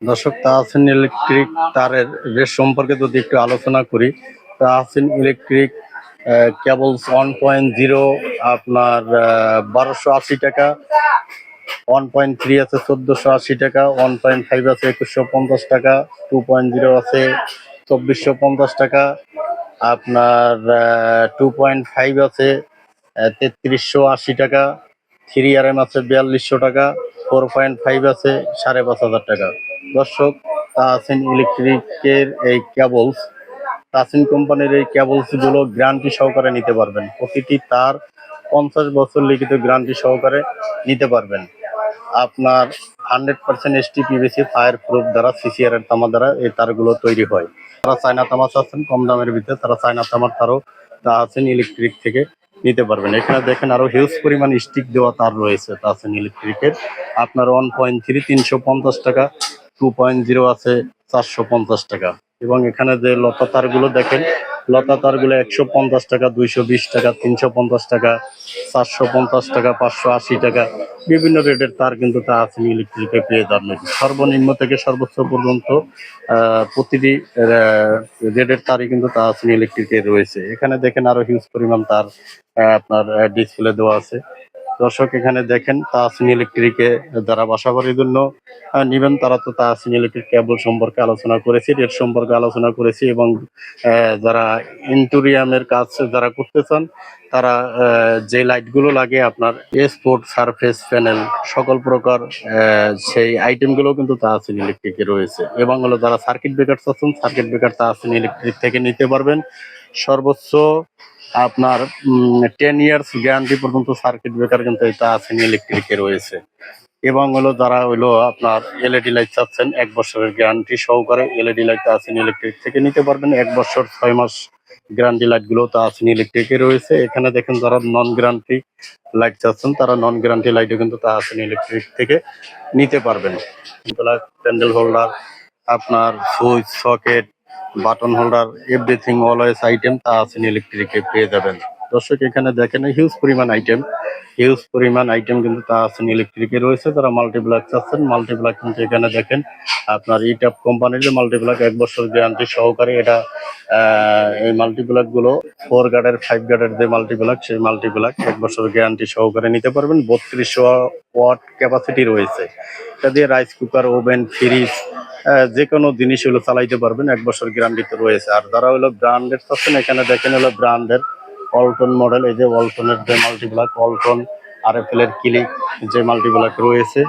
দর্শক, তাহসিন ইলেকট্রিক তারের বেশ সম্পর্কে যদি একটু আলোচনা করি, তাহসিন ইলেকট্রিক কেবলস 1.0 আপনার 1280 টাকা, 1.3 আছে 1480 টাকা, 1.5 আছে 2150 টাকা, 2.0 আছে 2450 টাকা, আপনার 2.5 আছে 3380 টাকা, 3RM আছে 4200 টাকা, 4.5 আছে 5500 টাকা। দর্শক, তাহসিন ইলেকট্রিকের এই কেবলস, তাহসিন কোম্পানির এই কেবলস গুলো গ্যারান্টি সহকারে নিতে পারবেন। প্রতিটি তার 50 বছর লিখিত গ্যারান্টি সহকারে নিতে পারবেন। আপনার 100% STPVC ফায়ার প্রুফ দ্বারা, CCR এর তামা দ্বারা এই তারগুলো তৈরি হয়। তারা চায়না তামা চাচ্ছেন কম দামের ভিতরে, তারা চায়না তামার তারও তাহসিন ইলেকট্রিক থেকে নিতে পারবেন। এখানে দেখেন আরো হিউজ পরিমাণ স্টিক দেওয়া তার রয়েছে তাহসিন ইলেকট্রিকের। আপনার 1.3 350 টাকা, 2.0 আছে 450 টাকা। এবং এখানে যে লতা তারগুলো দেখেন, লতা তারগুলো 150 টাকা, 220 টাকা, 350 টাকা, 450 টাকা, 580 টাকা, বিভিন্ন রেটের তার কিন্তু তাহসিন ইলেকট্রিকে পেয়ে যাবেন। সর্বনিম্ন থেকে সর্বোচ্চ পর্যন্ত প্রতিটি রেটের তারই কিন্তু তাহসিন ইলেকট্রিকে রয়েছে। এখানে দেখেন আরো হিউজ পরিমাণ তার আপনার ডিসপ্লে দেওয়া আছে। দর্শক, এখানে দেখেন তাহসিন ইলেকট্রিকে যারা বাসাবাড়ির জন্য নিবেন, তারা তো তাহসিন ইলেকট্রিক কেবল সম্পর্কে আলোচনা করেছি, রেট সম্পর্কে আলোচনা করেছি, এবং যারা ইন্টেরিয়ামের কাজ যারা করতে চান, তারা যে লাইটগুলো লাগে আপনার স্পট সারফেস প্যানেল সকল প্রকার সেই আইটেমগুলো কিন্তু তাহসিন ইলেকট্রিকে রয়েছে। এবং হলো যারা সার্কিট ব্রেকার চাচ্ছেন, সার্কিট ব্রেকার তাহসিন ইলেকট্রিক থেকে নিতে পারবেন। সর্বোচ্চ আপনার 10 ইয়ার্স গ্যারান্টি পর্যন্ত সার্কিট ব্রেকার কিন্তু এই তাহসিন ইলেকট্রিকে রয়েছে। এবং হলো যারা হইলো আপনার এলইডি লাইট চাচ্ছেন 1 বছরের গ্যারান্টি সহকারে, এলইডি লাইট তাহসিন ইলেকট্রিক থেকে নিতে পারবেন। 1 বছর 6 মাস গ্যারান্টি লাইটগুলো তাহসিন ইলেকট্রিকে রয়েছে। এখানে দেখেন যারা নন গ্যারান্টি লাইট চাচ্ছেন, তারা নন গ্যারান্টি লাইটও কিন্তু তাহসিন ইলেকট্রিক থেকে নিতে পারবেন। প্যান্ডেল হোল্ডার, আপনার switch, socket, button holder, everything always item Tahsin ইলেকট্রিকে পেয়ে যাবেন। দর্শক, এখানে দেখেন হিউজ পরিমাণ আইটেম কিন্তু তাহসিন ইলেকট্রিকে রয়েছে। যারা মাল্টিপ্লাক চাচ্ছেন, মাল্টিপ্লাক কিন্তু এখানে দেখেন আপনার ইটাপ কোম্পানির যে মাল্টিপ্লাক 1 বছর গ্যারান্টি সহকারে। এটা এই মাল্টিপ্লাক গুলো 4 গার্ডের 5 গার্ডের যে মাল্টিপ্লাক, সেই মাল্টিপ্লাক 1 বছর গ্যারান্টি সহকারে নিতে পারবেন। 3200 ওয়াট ক্যাপাসিটি রয়েছে। এটা দিয়ে রাইস কুকার, ওভেন, ফ্রিজ, যে কোনো জিনিস হলো চালাইতে পারবেন। 1 বছর গ্যারান্টি তো রয়েছে। আর যারা হলো ব্র্যান্ডের চাচ্ছেন, এখানে দেখেন হলো ব্র্যান্ডের ওয়ালটন মডেল, এই যে ওয়ালটনের যে মাল্টিপ্লাক, ওয়ালটন RFL এর ক্লিক যে মাল্টিপ্লাক রয়েছে।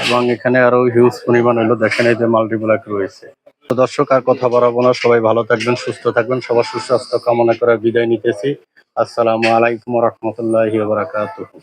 এবং এখানে আরো হিউজ পরিমাণ হলো দেখেন এই যে মাল্টিপ্লাক রয়েছে। তো দর্শক, আর কথা বাড়াবো না, সবাই ভালো থাকবেন, সুস্থ থাকবেন। সবার সুস্বাস্থ্য কামনা করে বিদায় নিতেছি। আসসালামু আলাইকুম ওয়া রাহমাতুল্লাহি ওয়া বারাকাতুহু।